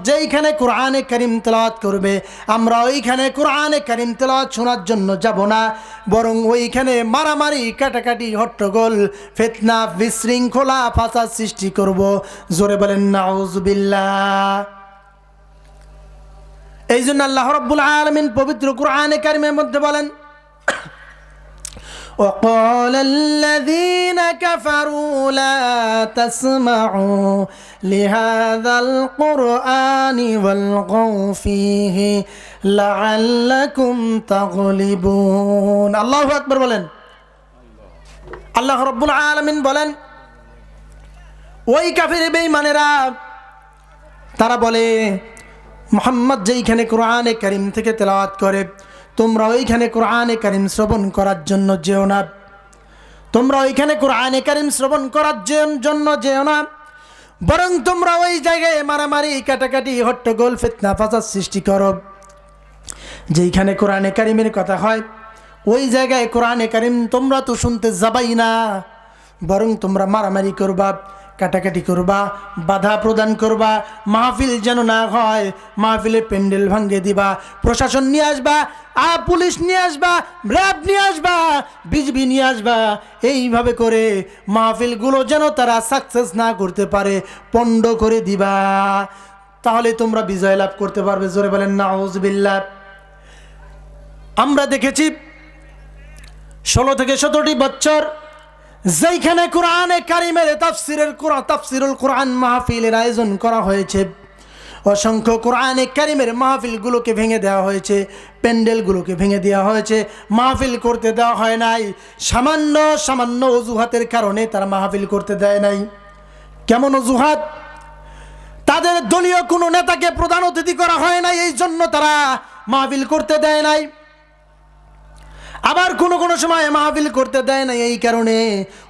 যেইখানে কোরআনে কারীম তেলাওয়াত করবে আমরা ওইখানে কোরআনে কারীম তেলাওয়াত শোনার জন্য যাব না, বরং ওইখানে মারামারি, কাটাকাটি, হট্টগোল, ফিতনা, বিশৃঙ্খলা, ফাসাদ সৃষ্টি করব। জোরে বলেন নাউজুবিল্লাহ। এই জন্য আল্লাহ রাব্বুল আলামিন পবিত্র কোরআনে কারীমের মধ্যে বলেন, وقال الذين كفروا لا تسمعوا لهذا القرآن والغوا فيه لعلكم تغلبون। আল্লাহু আকবার বলেন। আল্লাহ রাব্বুল আলামিন বলেন, ওই কাফির বেঈমানেরা তারা বলে, মুহাম্মদ যেইখানে কোরআনে কারীম থেকে তেলাওয়াত করে তোমরা ওইখানে কোরআনে কারীম শ্রবণ করার জন্য যেও না, তোমরা ওইখানে কোরআনে কারীম শ্রবণ করার জন্য যেও না, বরং তোমরা ওই জায়গায় মারামারি, কাটাকাটি, হট্টগোল, ফিতনা, ফাসাদ সৃষ্টি করো। যেইখানে কোরআনে কারীমের কথা হয় ওই জায়গায় কোরআনে কারীম তোমরা তো শুনতে যাবাই না, বরং তোমরা মারামারি করবা, কাটাকাটি করবা, বাধা প্রদান করবা, মাহফিল যেন না হয়, মাহফিলে প্যান্ডেল ভাঙ্গে দিবা, প্রশাসন নিয়ে আসবা, পুলিশ নিয়ে আসবা, র্যাব নিয়ে আসবা, বিজিবি নিয়ে আসবা। এইভাবে করে মাহফিলগুলো যেন তারা সাকসেস না করতে পারে পণ্ড করে দিবা, তাহলে তোমরা বিজয় লাভ করতে পারবে। জোরে বলেন নাউজুবিল্লাহ। আমরা দেখেছি 16 থেকে 17টি বছর যেইখানে কোরআনে কারীমের তাফসিরুল কোরআন মাহফিলের আয়োজন করা হয়েছে, অসংখ্য কোরআনে কারীমের মাহফিলগুলোকে ভেঙে দেওয়া হয়েছে, প্যান্ডেলগুলোকে ভেঙে দেওয়া হয়েছে, মাহফিল করতে দেওয়া হয় নাই। সামান্য সামান্য অজুহাতের কারণে তারা মাহফিল করতে দেয় নাই। কেমন অজুহাত? তাদের দলীয় কোনো নেতাকে প্রধান অতিথি করা হয় নাই, এই জন্য তারা মাহফিল করতে দেয় নাই। আবার কোনো সময় মাহফিল করতে দেয় না এই কারণে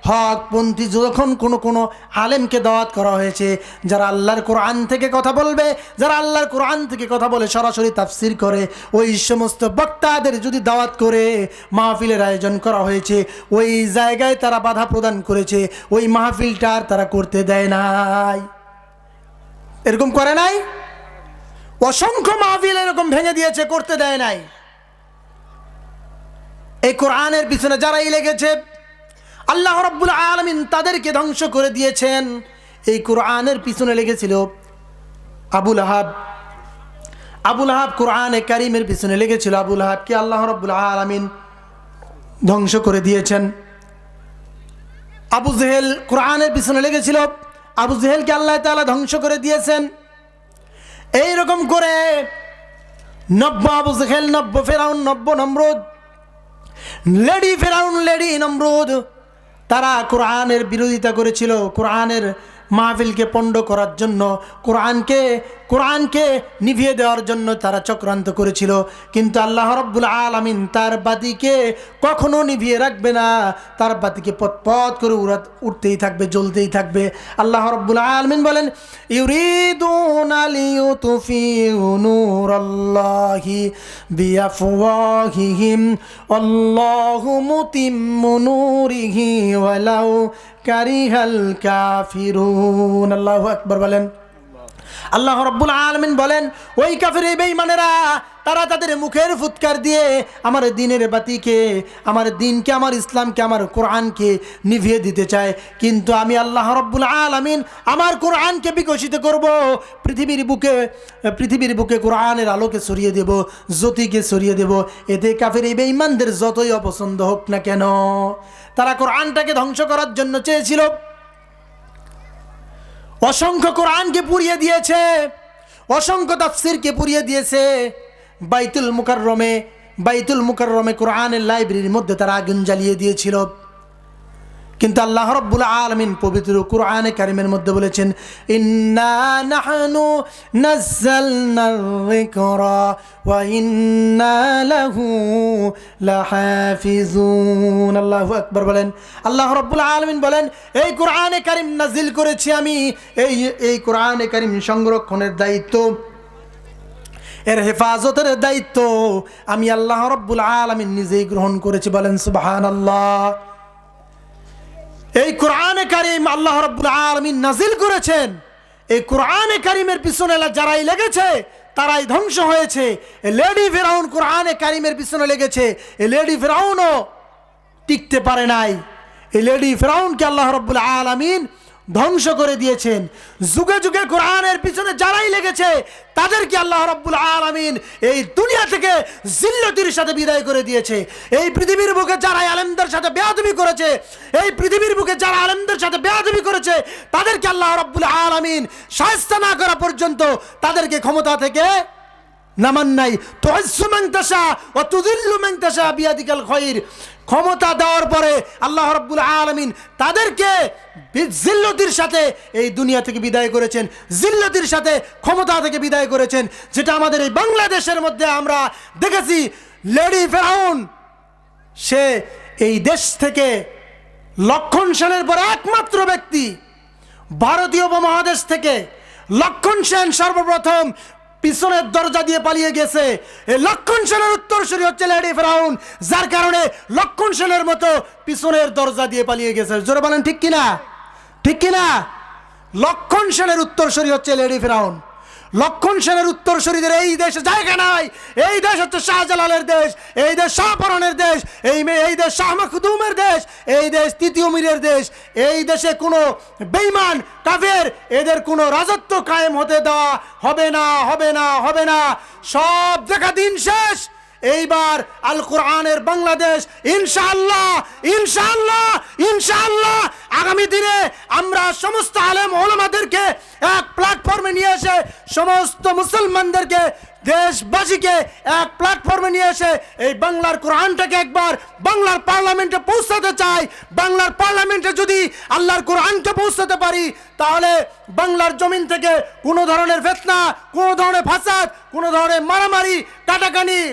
হকপন্থী যখন কোনো আলেমকে দাওয়াত করা হয়েছে, যারা আল্লাহর কোরআন থেকে কথা বলবে, যারা আল্লাহর কোরআন থেকে কথা বলে সরাসরি তাফসির করে, ওই সমস্ত বক্তাদের যদি দাওয়াত করে মাহফিলের আয়োজন করা হয়েছে, ওই জায়গায় তারা বাধা প্রদান করেছে, ওই মাহফিলটা আর তারা করতে দেয় নাই। এরকম করে নাই? অসংখ্য মাহফিল এরকম ভেঙে দিয়েছে, করতে দেয় নাই। এই কোরআনের পিছনে যারাই লেগেছে আল্লাহ রাব্বুল আলামিন তাদেরকে ধ্বংস করে দিয়েছেন। এই কোরআনের পিছনে লেগেছিল আবু লাহাব কোরআনে কারীমের পিছনে লেগেছিল। আবু লাহাবকে আল্লাহ রাব্বুল আলামিন ধ্বংস করে দিয়েছেন। আবু জেহেল কোরআনের পিছনে লেগেছিল, আবু জেহেলকে আল্লাহ তাআলা ধ্বংস করে দিয়েছেন। এইরকম করে 90 আবু জেহেল, 90 ফেরাউন, 90 নমরুদ, লেডি ফেরাউন, লেডি নমরুদ, তারা কোরআনের বিরোধিতা করেছিল, কোরআনের মাহফিলকে পণ্ড করার জন্য, কোরআনকে নিভিয়ে দেওয়ার জন্য তারা চক্রান্ত করেছিল। কিন্তু আল্লাহ রাব্বুল আলামিন তার বাতিকে কখনো নিভিয়ে রাখবে না, তার বাতিকে পথ করে উঠতেই থাকবে, জ্বলতেই থাকবে। আল্লাহ রাব্বুল আলামিন বলেন, ইউরিদুনা লিইউতফিউ নূরাল্লাহি বিআফওয়াহিহিম আল্লাহু মুতিম্মু নূরিহি ওয়ালাউ কারিহাল কাফিরুন। আল্লাহু আকবার বলেন। আল্লাহ রাব্বুল আলামিন বলেন, ওই কাফির বেঈমানেরা তারা তাদের মুখের ফুৎকার দিয়ে আমার দ্বীনের বাতিকে, আমার দ্বীনকে, আমার ইসলামকে, আমার কোরআনকে নিভিয়ে দিতে চায়। কিন্তু আমি আল্লাহ রাব্বুল আলামিন আমার কোরআনকে বিকশিত করব, পৃথিবীর বুকে কোরআনের আলোকে ছড়িয়ে দেব, জ্যোতিকে ছড়িয়ে দেব। এতে কাফির বেঈমানদের যতই অপছন্দ হোক না কেন, তারা কোরআনটাকে ধ্বংস করার জন্য চেয়েছিল। অসংখ্য কোরআনকে পুড়িয়ে দিয়েছে, অসংখ্য তাফসিরকে পুড়িয়ে দিয়েছে। বাইতুল মুকাররমে কোরআনের লাইব্রেরির মধ্যে তারা আগুন জ্বালিয়ে দিয়েছিল। কিন্তু আল্লাহ রাব্বুল আলামিন পবিত্র কোরআনে কারীমের মধ্যে বলেছেন, ইন্না নাহনু নাযালনার যিকরা ওয়া ইন্না লাহু লাহাফিজুন। আল্লাহু আকবার বলেন। আল্লাহ রাব্বুল আলামিন বলেন, এই কোরআনে কারীম নাজিল করেছি আমি, এই কোরআনে কারীম সংরক্ষণের দায়িত্ব, এর হেফাজতের দায়িত্ব আমি আল্লাহ রাব্বুল আলামিন নিজেই গ্রহণ করেছি। বলেন সুবহানাল্লাহ। এই কোরআনে কারীম আল্লাহ রাব্বুল আলামিন নাজিল করেছেন, এই কোরআনে কারিমের পিছনে যারাই লেগেছে তারাই ধ্বংস হয়েছে। লেডি ফেরাউন কোরআনে কারিমের পিছনে লেগেছে, এই লেডি ফেরাউনও টিকতে পারে নাই। এই লেডি ফেরাউনকে আল্লাহ রাব্বুল আলামিন ধ্বংস করে দিয়েছেন। যুগে যুগে কোরআনের পিছনে যারাই লেগেছে তাদেরকে আল্লাহ রাব্বুল আলামিন এই দুনিয়া থেকে জিল্লতির সাথে বিদায় করে দিয়েছে। এই পৃথিবীর বুকে যারা আলেমদের সাথে বেয়াদবি করেছে, এই পৃথিবীর বুকে যারা আলেমদের সাথে বেয়াদবি করেছে তাদেরকে আল্লাহ রাব্বুল আলামিন শায়েস্তা না করা পর্যন্ত তাদেরকে ক্ষমতা থেকে নামান নাই। তুইজ্জু মান তাশা ওয়া তুযিল্লু মান তাশা বিয়াদিকাল খায়র। ক্ষমতা দেওয়ার পরে আল্লাহ রাব্বুল আলামিন তাদেরকে জিল্লতির সাথে এই দুনিয়া থেকে বিদায় করেছেন, জিল্লতির সাথে ক্ষমতা থেকে বিদায় করেছেন। যেটা আমাদের এই বাংলাদেশের মধ্যে আমরা দেখেছি, লেডি ফেরাউন সে এই দেশ থেকে লক্ষণ সেনের পর একমাত্র ব্যক্তি, ভারতীয় উপমহাদেশ থেকে লক্ষণ সেন সর্বপ্রথম পিছনের দরজা দিয়ে পালিয়ে গেছে। এই লক্ষণ সেনের উত্তরসূরি হচ্ছে লেডি ফেরাউন, যার কারণে লক্ষণ সেনের মতো পিছনের দরজা দিয়ে পালিয়ে গেছে। জোরে বলেন ঠিক কিনা? ঠিক কিনা? লক্ষণ সেনের উত্তরসূরি হচ্ছে লেডি ফেরাউন। লক্ষণ সেনের উত্তরসূরিদের এই দেশে জায়গা নাই। এই দেশ হচ্ছে শাহজালালের দেশ, এই দেশ শাহপরানের দেশ, এই দেশ শাহ মখদুমের দেশ, এই দেশ তৃতীয় মীরের দেশ। এই দেশে কোনো বেঈমান কাফের এদের কোনো রাজত্ব কায়েম হতে দেওয়া হবে না, হবে না, হবে না। সব দেখা দিন শেষ। এইবার আল কোরআনের বাংলাদেশ ইনশাআল্লাহ, ইনশাআল্লাহ, ইনশাআল্লাহ আগামী দিনে আমরা সমস্ত আলেম ওলামাদেরকে এক প্ল্যাটফর্মে নিয়ে এসে, সমস্ত মুসলমানদেরকে, দেশবাসীকে এক প্ল্যাটফর্মে নিয়ে এসে এই বাংলার কোরআনটাকে একবার বাংলার পার্লামেন্টে পৌঁছাতে চাই। বাংলার পার্লামেন্টে যদি আল্লাহর কোরআনকে পৌঁছাতে পারি তাহলে বাংলার জমিন থেকে কোনো ধরনের ফিতনা, কোনো ধরনের ফাসাদ, কোনো ধরনের মারামারি,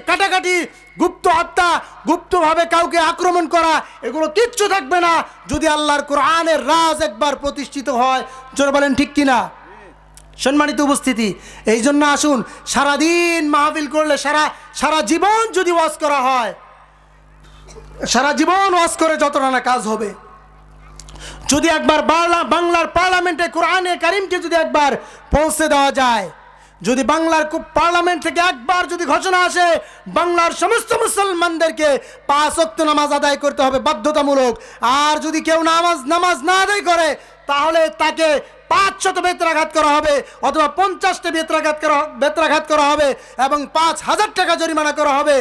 কাটাকাটি, গুপ্ত হত্যা, গুপ্তভাবে কাউকে আক্রমণ করা, এগুলো কিচ্ছু থাকবে না যদি আল্লাহর কোরআনের রাজ একবার প্রতিষ্ঠিত হয়। জোরে বলেন ঠিক কিনা? সম্মানিত উপস্থিতি, এই জন্য আসুন, সারাদিন মাহফিল করলে সারা জীবন যদি ওয়াজ করা হয়, সারা জীবন ওয়াজ করে যতটা না কাজ হবে, যদি একবার বাংলার পার্লামেন্টে কোরআনে কারিমকে যদি একবার পৌঁছে দেওয়া যায়, যদি বাংলার পার্লামেন্ট থেকে একবার যদি ঘোষণা আসে বাংলার সমস্ত মুসলমানদেরকে 5 ওয়াক্ত নামাজ আদায় করতে হবে বাধ্যতামূলক, আর যদি কেউ নামাজ না আদায় করে তাহলে তাকে 500 বেত্রাঘাত করা হবে অথবা 50টা বেত্রাঘাত করা হবে এবং 5000 টাকা জরিমানা করা হবে,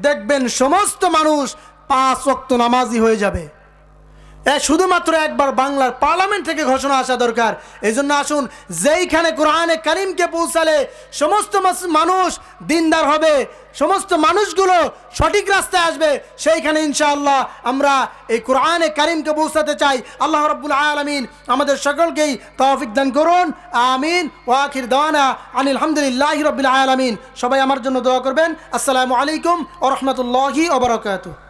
দেখবেন সমস্ত মানুষ 5 ওয়াক্ত নামাজি হয়ে যাবে। শুধুমাত্র একবার বাংলার পার্লামেন্ট থেকে ঘোষণা আসা দরকার। এই জন্য আসুন, যেইখানে কোরআনে কারিমকে পৌঁছালে সমস্ত মানুষ দিনদার হবে, সমস্ত মানুষগুলো সঠিক রাস্তায় আসবে, সেইখানে ইনশাআল্লাহ আমরা এই কোরআনে কারিমকে পৌঁছাতে চাই। আল্লাহ রাব্বুল আলামিন আমাদের সকলকেই তৌফিক দান করুন। আমিন। ওয়া আখির দাওয়ানা আনিল হামদুলিল্লাহি রাব্বিল আলামিন। সবাই আমার জন্য দোয়া করবেন। আসসালামু আলাইকুম ওয়া রাহমাতুল্লাহি ওয়া বারাকাতুহু।